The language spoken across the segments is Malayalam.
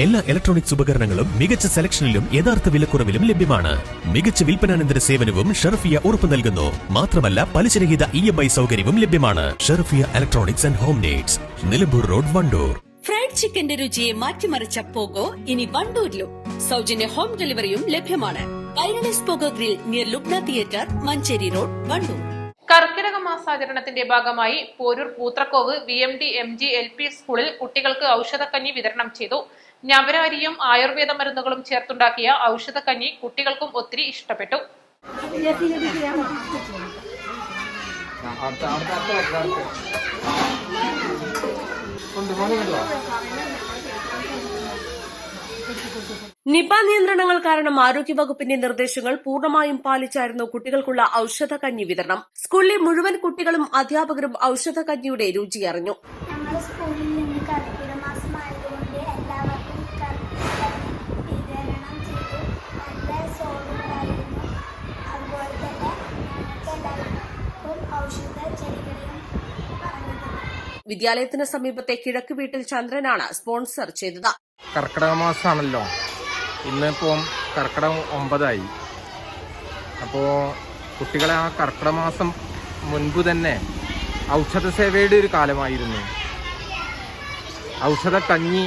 എല്ലാ ഇലക്ട്രോണിക്സ് ഉപകരണങ്ങളും മികച്ച സെലക്ഷനിലും യഥാർത്ഥ വിലക്കുറവിലും ലഭ്യമാണ്. മികച്ച വിൽപ്പനാനന്തര സേവനവും ഷെർഫിയ ഉറപ്പു നൽകുന്നു. മാത്രമല്ല പലിശരഹിത EMI സൗകര്യവും ലഭ്യമാണ്. Sherfiya electronics and home needs, Nilambur road, Wandoor. Fried ചിക്കന്റെ രുചിയെ മാറ്റിമറിച്ച പോഗോ ഇനി വണ്ടൂരിലും. സൗജന്യ ഹോം ഡെലിവറിയും ലഭ്യമാണ്. Kairalis Pogo grill near Lubna theatre, Manjeri road, Wandoor. കർക്കിടക മാസാചരണത്തിന്റെ ഭാഗമായി Porur Poothrakkovu VMD MG LP സ്കൂളിൽ കുട്ടികൾക്ക് ഔഷധക്കഞ്ഞി വിതരണം ചെയ്തു. ഞവരരിയും ആയുർവേദ മരുന്നുകളും ചേർത്തുണ്ടാക്കിയ ഔഷധക്കഞ്ഞി കുട്ടികൾക്കും ഒത്തിരി ഇഷ്ടപ്പെട്ടു. നിപ നിയന്ത്രണങ്ങൾ കാരണം ആരോഗ്യവകുപ്പിന്റെ നിർദ്ദേശങ്ങൾ പൂർണ്ണമായും പാലിച്ചായിരുന്നു കുട്ടികൾക്കുള്ള ഔഷധക്കഞ്ഞി വിതരണം. സ്കൂളിലെ മുഴുവൻ കുട്ടികളും അധ്യാപകരും ഔഷധക്കഞ്ഞിയുടെ രുചി അറിഞ്ഞു. സ്കൂളിൽ നിന്ന് കർക്കിടക മാസമായതുകൊണ്ട് എല്ലാവർക്കും വിതരണം ചെയ്തു. നല്ല സോഡുണ്ടായിരുന്നു. അതുപോലെ തന്നെ എല്ലാവർക്കും ഔഷധ ചെടികളെയും പറഞ്ഞു. വിദ്യാലയത്തിന് സമീപത്തെ കിഴക്ക് വീട്ടിൽ ചന്ദ്രനാണ് സ്പോൺസർ ചെയ്തത്. കർക്കിടക മാസമാണല്ലോ, ഇന്നിപ്പോൾ കർക്കിടകം 9 അപ്പോൾ കുട്ടികളെ ആ കർക്കിടക മാസം മുൻപ് തന്നെ ഔഷധ സേവയുടെ ഒരു കാലമായിരുന്നു. ഔഷധക്കഞ്ഞി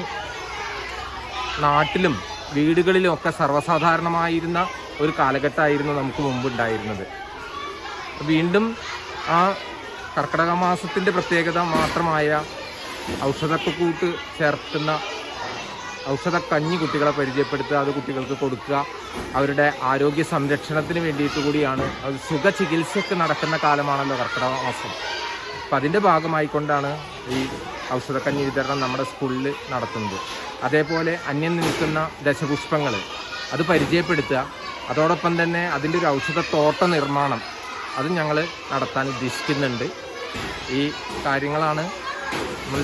നാട്ടിലും വീടുകളിലും ഒക്കെ സർവ്വസാധാരണമായിരുന്ന ഒരു കാലഘട്ടമായിരുന്നു നമുക്ക് മുമ്പുണ്ടായിരുന്നത്. വീണ്ടും ആ കർക്കിടക മാസത്തിൻ്റെ പ്രത്യേകത മാത്രമായ ഔഷധക്കൂട്ട് ചേർക്കുന്ന ഔഷധക്കഞ്ഞി കുട്ടികളെ പരിചയപ്പെടുത്തുക, അത് കുട്ടികൾക്ക് കൊടുക്കുക, അവരുടെ ആരോഗ്യ സംരക്ഷണത്തിന് വേണ്ടിയിട്ട് കൂടിയാണ്. അത് സുഖചികിത്സയ്ക്ക് നടക്കുന്ന കാലമാണല്ലോ കർക്കിടക മാസം. അപ്പം അതിൻ്റെ ഭാഗമായിക്കൊണ്ടാണ് ഈ ഔഷധക്കഞ്ഞി വിതരണം നമ്മുടെ സ്കൂളിൽ നടത്തുന്നത്. അതേപോലെ അന്യം നിൽക്കുന്ന ദശപുഷ്പങ്ങൾ അത് പരിചയപ്പെടുത്തുക, അതോടൊപ്പം തന്നെ അതിൻ്റെ ഒരു ഔഷധത്തോട്ട നിർമ്മാണം അത് ഞങ്ങൾ നടത്താൻ ഉദ്ദേശിക്കുന്നുണ്ട്. ഈ കാര്യങ്ങളാണ് നമ്മൾ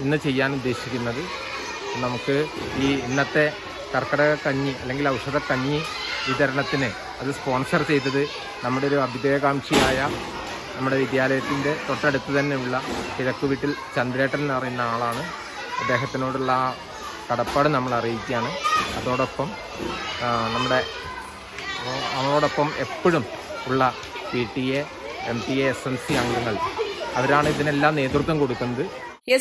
ഇന്ന് ചെയ്യാൻ ഉദ്ദേശിക്കുന്നത്. നമുക്ക് ഈ ഇന്നത്തെ കർക്കിടക കഞ്ഞി അല്ലെങ്കിൽ ഔഷധക്കഞ്ഞി വിതരണത്തിന് അത് സ്പോൺസർ ചെയ്തത് നമ്മുടെ ഒരു അഭ്യുദയകാംക്ഷിയായ നമ്മുടെ വിദ്യാലയത്തിൻ്റെ തൊട്ടടുത്ത് തന്നെയുള്ള കിഴക്ക് വീട്ടിൽ ചന്ദ്രേട്ടൻ എന്ന് പറയുന്ന ആളാണ്. അദ്ദേഹത്തിനോടുള്ള ആ കടപ്പാട് നമ്മൾ അറിയിക്കുകയാണ്. അതോടൊപ്പം നമ്മളോടൊപ്പം എപ്പോഴും ഉള്ള PTA, MTA, SMC അംഗങ്ങൾ അവരാണ് ഇതിനെല്ലാം നേതൃത്വം കൊടുക്കുന്നത്.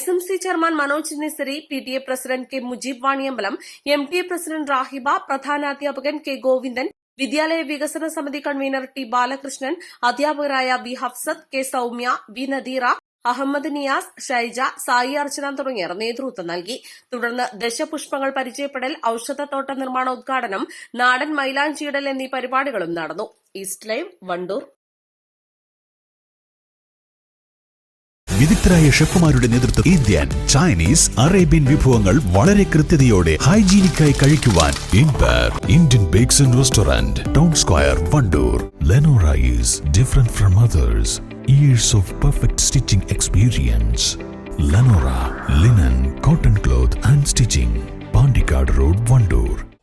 SMC chairman Manoj Nisari, PTA president K Mujeeb Vaniyambalam, MTA president Rahiba, പ്രധാനാധ്യാപകൻ K ഗോവിന്ദൻ, വിദ്യാലയ വികസന സമിതി കൺവീനർ T ബാലകൃഷ്ണൻ, അധ്യാപകരായ V Hafsath, K Soumya, V Nadeera, Ahmed Niyas, Shaija, Sai അർച്ചന തുടങ്ങിയവർ നേതൃത്വം നൽകി. തുടർന്ന് ദശപുഷ്പങ്ങൾ പരിചയപ്പെടൽ, ഔഷധത്തോട്ട നിർമ്മാണോദ്ഘാടനം, നാടൻ മൈലാഞ്ചിയിടൽ എന്നീ പരിപാടികളും നടന്നു. East live, Wandoor. വിദഗ്ധരായ ഷെഫുമാരുടെ നേതൃത്വം ഇന്ത്യൻ, ചൈനീസ്, അറേബ്യൻ വിഭവങ്ങൾ വളരെ കൃത്യതയോടെ ഹൈജീനിക്കായി കഴിക്കുവാൻ Indian bakes and restaurant, town square, Wandoor. Lenora is different from others. Years of perfect stitching experience. Lenora linen, cotton cloth and stitching. Pandikad Road, Vandoor.